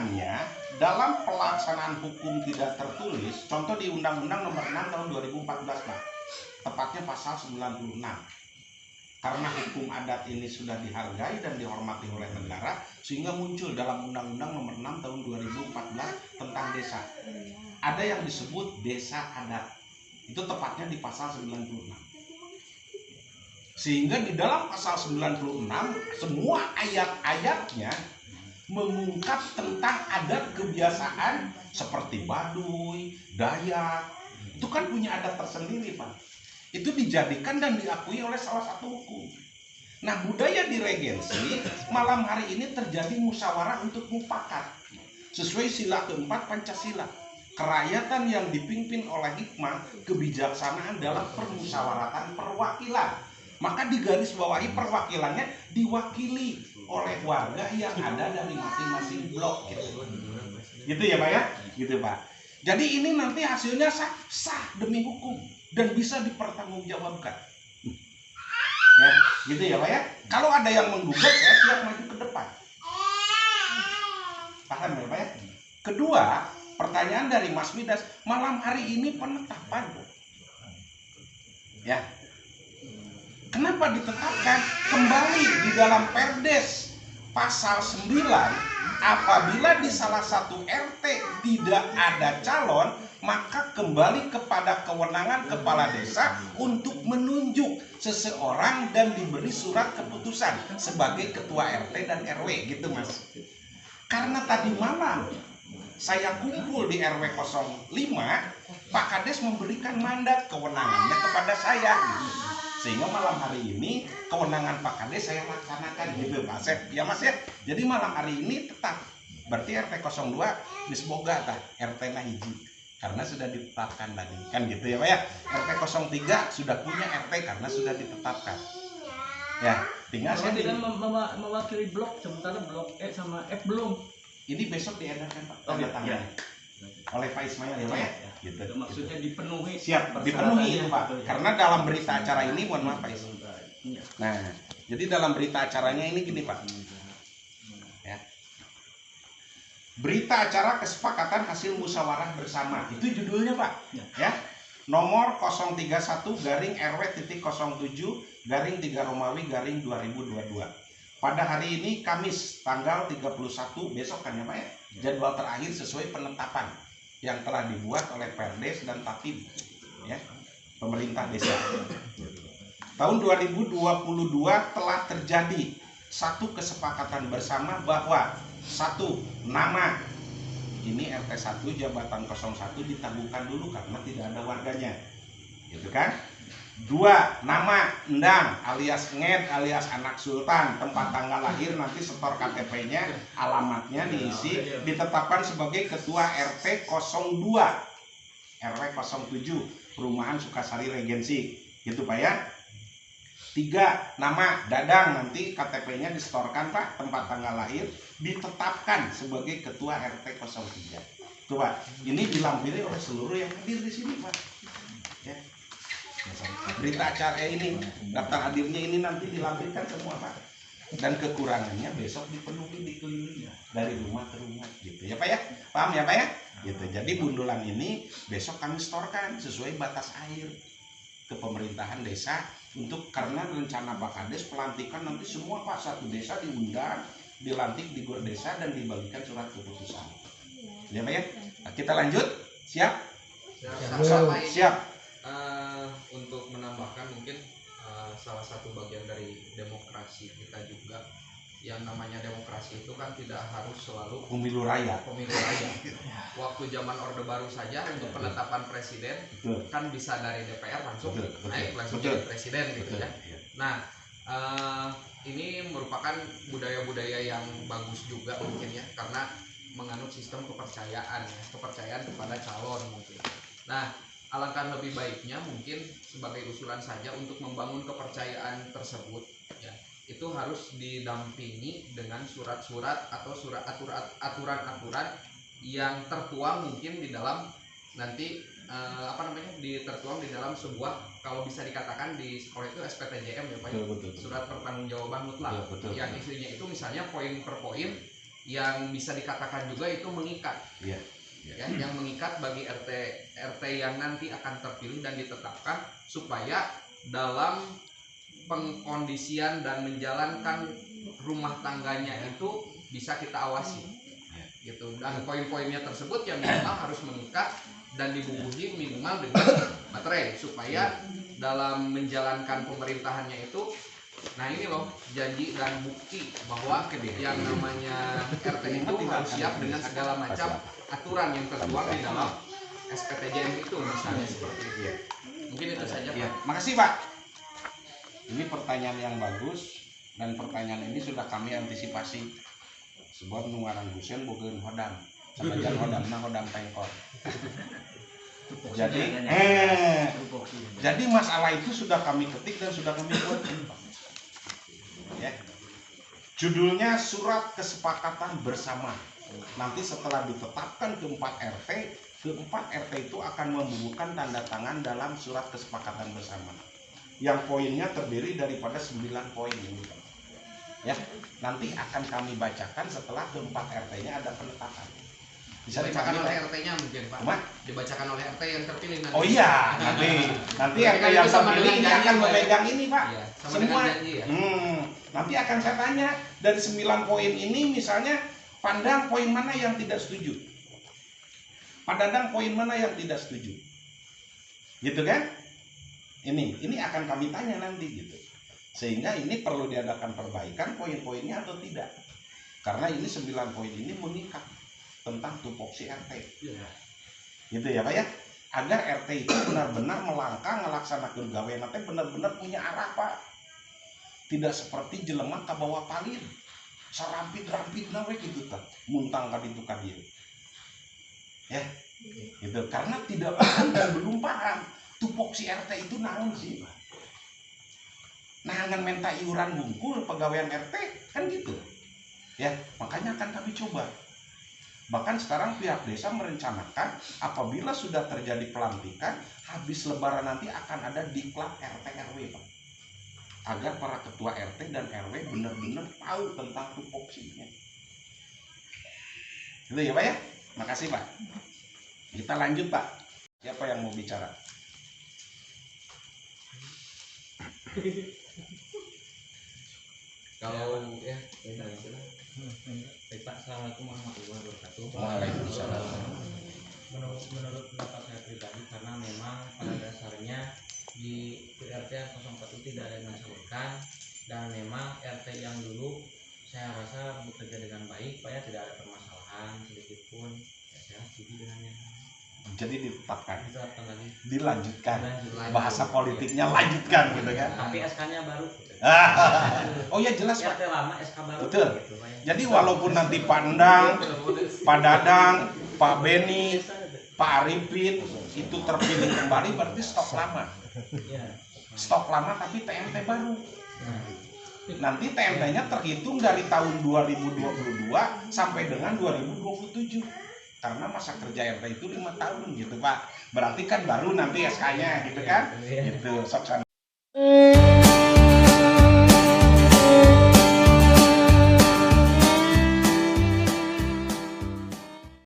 pertanyaannya, dalam pelaksanaan hukum tidak tertulis, contoh di Undang-Undang Nomor 6 Tahun 2014, Pak, tepatnya pasal 96. Karena hukum adat ini sudah dihargai dan dihormati oleh negara, sehingga muncul dalam Undang-Undang Nomor 6 Tahun 2014 tentang desa. Ada yang disebut desa adat. Itu tepatnya di pasal 96. Sehingga di dalam pasal 96 semua ayat-ayatnya mengungkap tentang adat kebiasaan seperti Baduy, Dayak. Itu kan punya adat tersendiri, Pak. Itu dijadikan dan diakui oleh salah satu hukum. Nah, budaya di Regensi malam hari ini terjadi musyawarah untuk mufakat sesuai sila keempat Pancasila. Kerakyatan yang dipimpin oleh hikmah kebijaksanaan dalam permusyawaratan perwakilan. Maka di garis bawahi perwakilannya diwakili oleh warga yang ada dari masing-masing blok gitu. Gitu ya, Pak ya? Gitu, Pak. Jadi ini nanti hasilnya sah demi hukum dan bisa dipertanggungjawabkan. Ya, gitu ya, Pak ya? Kalau ada yang menggugat, saya siap maju ke depan. Paham ya, Pak ya? Kedua, pertanyaan dari Mas Midas, malam hari ini penetapan. Ya. Kenapa ditetapkan? Kembali di dalam Perdes pasal 9, apabila di salah satu RT tidak ada calon, maka kembali kepada kewenangan kepala desa untuk menunjuk seseorang dan diberi surat keputusan sebagai ketua RT dan RW, gitu Mas. Karena tadi malam saya kumpul di RW 05, Pak Kades memberikan mandat kewenangannya kepada saya, sehingga malam hari ini kewenangan Pak Kades saya laksanakan, gitu Pak Sep. Ya Mas ya. Jadi malam hari ini tetap berarti RT 02 disboga tah RT na hiji karena sudah ditetapkan tadi, kan gitu ya Pak ya. RT 03 sudah punya RT karena sudah ditetapkan. Ya, tinggal saya tidak mewakili blok, sementara blok E sama F belum. Ini besok diedarkan Pak, tanda tangan Ya. oleh Pak Ismail ya Pak ya. Gitu. Itu maksudnya dipenuhi. Siap, dipenuhi itu Pak. Karena dalam berita acara ini, mohon maaf Pak Ismail. Nah, jadi dalam berita acaranya ini gini Pak. Ya. Berita acara kesepakatan hasil musyawarah bersama. Itu judulnya Pak. Ya. Nomor 037/RW-3 Romawi/3 pada hari ini Kamis tanggal 31 besok kan ya Pak ya. Jadwal terakhir sesuai penetapan yang telah dibuat oleh Perdes dan Tatib ya, pemerintah desa. Tahun 2022 telah terjadi satu kesepakatan bersama bahwa satu nama ini RT 1 jabatan 01 ditangguhkan dulu karena tidak ada warganya. Gitu kan? 2, nama Endang alias Nged alias anak Sultan, tempat tanggal lahir nanti setor KTP-nya, alamatnya diisi, ditetapkan sebagai ketua RT 02 RW 07 Perumahan Sukasari Regensi, gitu Pak ya. 3, nama Dadang, nanti KTP-nya disetorkan Pak, tempat tanggal lahir, ditetapkan sebagai ketua RT 03. Tuh Pak, ini dilampiri oleh seluruh yang hadir di sini Pak. Ya. Berita acara ini, daftar hadirnya ini nanti dilampirkan semua Pak. Dan kekurangannya besok dipenuhi, dikelilingi dari rumah ke rumah, gitu ya Pak ya. Paham ya Pak ya? Gitu. Jadi bundulan ini besok kami setorkan sesuai batas air ke pemerintahan desa untuk karena rencana Pak Kades pelantikan nanti semua Pak satu desa diundang, dilantik di gor desa dan dibagikan surat keputusan. Ya Pak ya. Nah, kita lanjut. Siap? Siap. Untuk menambahkan mungkin salah satu bagian dari demokrasi kita juga, yang namanya demokrasi itu kan tidak harus selalu Pemilu raya. Waktu zaman Orde Baru saja untuk penetapan presiden kan bisa dari DPR langsung naik langsung jadi presiden gitu ya. Nah ini merupakan budaya-budaya yang bagus juga mungkin ya, karena menganut sistem kepercayaan ya, kepercayaan kepada calon mungkin. Nah, alangkah lebih baiknya mungkin sebagai usulan saja untuk membangun kepercayaan tersebut ya, itu harus didampingi dengan surat-surat atau aturan-aturan yang tertuang mungkin di dalam nanti tertuang di dalam sebuah, kalau bisa dikatakan di sekolah itu SPTJM ya Pak, surat pertanggungjawaban mutlak, yang isinya itu misalnya poin per poin yang bisa dikatakan juga itu mengikat. Iya. Ya, yang mengikat bagi RT yang nanti akan terpilih dan ditetapkan supaya dalam pengkondisian dan menjalankan rumah tangganya itu bisa kita awasi gitu, dan poin-poinnya tersebut yang minimal harus mengikat dan dibubuhi minimal dengan baterai supaya dalam menjalankan pemerintahannya itu, nah ini loh janji dan bukti bahwa yang namanya RT itu harus siap dengan segala macam aturan yang tertuang di dalam SPTJM itu misalnya seperti itu. Mungkin itu saja Pak. Ya, makasih Pak. Ini pertanyaan yang bagus dan pertanyaan ini sudah kami antisipasi. Sebab nungaran Husein bukan hodam, sama jangan hodamna hodam pengkor. Jadi masalah itu sudah kami ketik dan sudah kami buat. Ya. Judulnya Surat Kesepakatan Bersama. Nanti setelah ditetapkan keempat RT itu akan membubuhkan tanda tangan dalam surat kesepakatan bersama. Yang poinnya terdiri daripada 9 poin ini. Ya, nanti akan kami bacakan setelah keempat RT-nya ada penetapan. Bisa dibacakan oleh RT-nya mungkin Pak. Cuma? Dibacakan oleh RT yang terpilih nanti. Oh iya, nanti RT yang terpilih ini akan memegang ini Pak. Iya, semua. Janji, ya? Nanti akan saya tanya dari 9 poin ini misalnya Pandang poin mana yang tidak setuju? Pak Dadang poin mana yang tidak setuju? Gitu kan? Ini akan kami tanya nanti gitu. Sehingga ini perlu diadakan perbaikan poin-poinnya atau tidak. Karena ini 9 poin ini mengikat tentang tupoksi RT. Gitu ya Pak ya? Agar RT itu benar-benar melangkah ngelaksanakan gawe nanti benar-benar punya arah Pak. Tidak seperti jelema ke bawah palir. Serampit-rampit nawe gitu kan. Muntang ka ditu ka dieu. Ya. Gitu. Karena tidak paham dan belum paham tupoksi RT itu naon sih Pak. Nah, minta iuran bungkul pegawaian RT kan gitu. Ya, makanya akan kami coba. Bahkan sekarang pihak desa merencanakan apabila sudah terjadi pelantikan, habis lebaran nanti akan ada diklat RT RW Pak. Agar para ketua RT dan RW benar-benar tahu tentang tupoksinya. Gitu ya Pak ya? Makasih Pak. Kita lanjut Pak. Siapa yang mau bicara? Kalau ya, Pak, assalamualaikum warahmatullahi wabarakatuh. Waalaikumsalam. Menurut pendapat saya pribadi, karena memang pada dasarnya di RT 04 itu tidak ada yang disebutkan, dan memang RT yang dulu saya rasa bekerja dengan baik, Pak ya, tidak ada permasalahan sedikit pun. Ya, saya setuju dengannya. Jadi ditetapkan, lagi, dilanjutkan. Lanjut. Bahasa politiknya lanjutkan gitu kan. Tapi SK-nya baru. Oh ya jelas Pak. RT lama SK baru. Betul. Gitu, Pak, ya. Jadi walaupun nanti Pandang, Pak Dadang, Pak Beni, Pak Arifin itu terpilih kembali berarti stok lama. Stok lama tapi TMT baru. Nanti TMT-nya terhitung dari tahun 2022 sampai dengan 2027. Karena masa kerja RT itu 5 tahun gitu Pak. Berarti kan baru nanti SK-nya gitu kan. Gitu. Sok